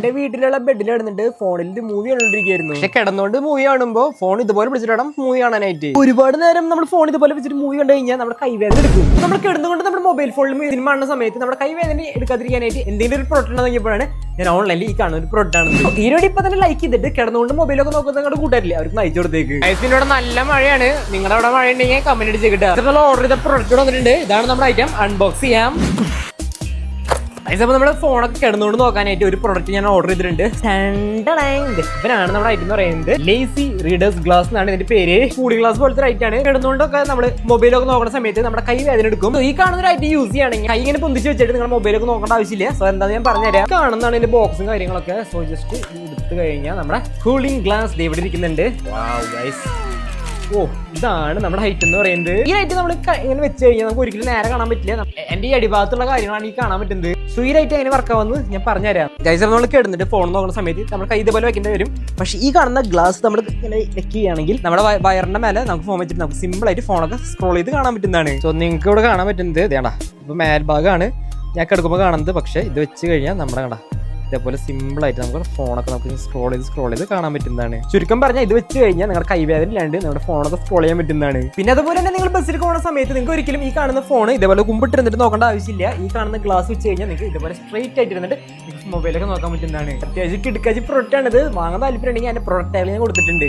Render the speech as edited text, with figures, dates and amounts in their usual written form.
എന്റെ വീട്ടിലുള്ള ബെഡിൽ കിടന്നിട്ട് ഫോണിൽ മൂവി കണ്ടോണ്ടിരിക്കുകയായിരുന്നു. പക്ഷെ കിടന്നുകൊണ്ട് മൂവി കാണുമ്പോൾ ഫോൺ ഇതുപോലെ പിടിച്ചിട്ട് വേണം മൂവി കാണാനായിട്ട്. ഒരുപാട് നേരം നമ്മൾ ഫോൺ ഇതുപോലെ വെച്ചിട്ട് മൂവി കണ്ടു കഴിഞ്ഞാൽ നമ്മുടെ കൈവേദന എടുക്കും. നമ്മൾ കിടന്നുകൊണ്ട് നമ്മുടെ മൊബൈൽ ഫോണിൽ സിനിമ കാണുന്ന സമയത്ത് നമ്മുടെ കൈവേദന എടുക്കാതിരിക്കാനായിട്ട് എന്തെങ്കിലും ഒരു പ്രോഡക്റ്റ് നോക്കിയപ്പോഴാണ് ഞാൻ ഓൺലൈനിൽ ഈ കാണുന്ന ഒരു പ്രോഡക്റ്റ് ആണ്. ഈരോട് ഇപ്പൊ തന്നെ ലൈക്ക് ചെയ്തിട്ട് കിടന്നുകൊണ്ട് മൊബൈലൊക്കെ നോക്കുന്ന നിങ്ങളുടെ കൂട്ടാരില്ലേ, അവർക്ക് നയിച്ചു കൊടുത്തേക്ക്. ഐസിനോട് നല്ല മഴയാണ്. നിങ്ങളുടെ അവിടെ മഴ ഉണ്ടെങ്കിൽ കമന്റ് അടിച്ച് കിട്ടുക. ഓർഡർ ചെയ്ത പ്രോഡക്റ്റ് വന്നിട്ടുണ്ട്. ഇതാണ് നമ്മുടെ ഐറ്റം. അൺബോക്സ് ചെയ്യാം. നമ്മുടെ ഫോണൊക്കെ കിടന്നുകൊണ്ട് നോക്കാനായിട്ട് ഒരു പ്രൊഡക്റ്റ് ഞാൻ ഓർഡർ ചെയ്തിട്ടുണ്ട്. ഇവനാണ് നമ്മുടെ ഐറ്റം എന്ന് പറയുന്നത്. ലേസി റീഡേഴ്സ് ഗ്ലാസ് എന്നാണ് ഇതിന്റെ പേര്. കൂളിംഗ് ഗ്ലാസ് പോലത്തെ ഐറ്റം ആണ്. കിടന്നുകൊണ്ടൊക്കെ നമ്മൾ മൊബൈലൊക്കെ നോക്കുന്ന സമയത്ത് നമ്മുടെ കൈ വേദന എടുക്കും. ഈ കാണുന്ന ഒരു ഐറ്റം യൂസ് ചെയ്യുകയാണെങ്കിൽ കൈ ഇങ്ങനെ പൊന്തിച്ച് വെച്ചിട്ട് നിങ്ങൾ മൊബൈലൊക്കെ നോക്കേണ്ട ആവശ്യമില്ല. സോ എന്താണെന്ന് ഞാൻ പറഞ്ഞുതരാം. കാണുന്നതാണ് ഇതിന്റെ ബോക്സും കാര്യങ്ങളൊക്കെ. സോ ജസ്റ്റ് എടുത്തു കഴിഞ്ഞാൽ നമ്മുടെ കൂളിംഗ് ഗ്ലാസ് ഇവിടെ ഇരിക്കുന്നുണ്ട്. ഓ, ഇതാണ് നമ്മുടെ ഹൈറ്റ് എന്ന് പറയുന്നത്. ഈ ഹൈറ്റ് നമ്മൾ ഇങ്ങനെ വെച്ച് കഴിഞ്ഞാൽ നമുക്ക് ഒരിക്കലും നേരെ കാണാൻ പറ്റില്ല. എന്റെ ഈ അടിഭാഗത്തുള്ള കാര്യങ്ങളാണ് ഈ കാണാൻ പറ്റുന്നത്. സോ ഈ ലൈറ്റ് എങ്ങനെ വർക്കാവുന്നത് ഞാൻ പറഞ്ഞുതരാം. ഗൈസ്, നമ്മൾ കിടന്നിട്ട് ഫോൺ നോക്കുന്ന സമയത്ത് നമ്മൾ കൈ ഇതുപോലെ വെക്കേണ്ടി വരും. പക്ഷേ ഈ കാണുന്ന ഗ്ലാസ് നമ്മൾ ഇങ്ങനെ വെക്കുകയാണെങ്കിൽ നമ്മുടെ വയറിന്റെ മേലെ നമുക്ക് ഫോൺ വെച്ചിട്ട് നമുക്ക് സിമ്പിൾ ആയിട്ട് ഫോണൊക്കെ സ്ക്രോൾ ചെയ്ത് കാണാൻ പറ്റുന്നതാണ്. സോ നിങ്ങൾക്ക് ഇവിടെ കാണാൻ പറ്റുന്നത് ഇതേടാ, ഇപ്പൊ മേൽഭാഗമാണ് ഞാൻ കിടക്കുമ്പോൾ കാണുന്നത്. പക്ഷേ ഇത് വെച്ച് കഴിഞ്ഞാൽ നമ്മുടെ കണ്ട ഇതേപോലെ സിമ്പിൾ ആയിട്ട് നമുക്ക് ഫോണൊക്കെ നമുക്ക് സ്ക്രോൾ ചെയ്ത് കാണാൻ പറ്റുന്നതാണ്. ചുരുക്കം പറഞ്ഞാൽ ഇത് വെച്ച് കഴിഞ്ഞാൽ നിങ്ങളുടെ കൈവേദന ഇല്ലാണ്ട് നമ്മുടെ ഫോണൊക്കെ സ്ക്രോൾ ചെയ്യാൻ പറ്റുന്നതാണ്. പിന്നെ അതുപോലെ തന്നെ നിങ്ങൾ ബസ്സിൽ പോകുന്ന സമയത്ത് നിങ്ങൾക്ക് ഒരിക്കലും ഈ കാണുന്ന ഫോൺ ഇതേപോലെ കുമ്പിട്ടിരുന്നിട്ട് നോക്കേണ്ട ആവശ്യമില്ല. ഈ കാണുന്ന ഗ്ലാസ് വെച്ച് കഴിഞ്ഞാൽ നിങ്ങൾക്ക് ഇതേപോലെ സ്ട്രൈറ്റ് ആയിട്ട് ഇരുന്നിട്ട് മൊബൈലൊക്കെ നോക്കാൻ പറ്റുന്നതാണ്. അത്യാവശ്യം കിടക്കാച്ചി പ്രൊഡക്റ്റ് ആണ് ഇത്. വാങ്ങാൻ താല്പര്യം ഉണ്ടെങ്കിൽ അതിന്റെ പ്രൊഡക്റ്റ് ഞാൻ കൊടുത്തിട്ടുണ്ട്.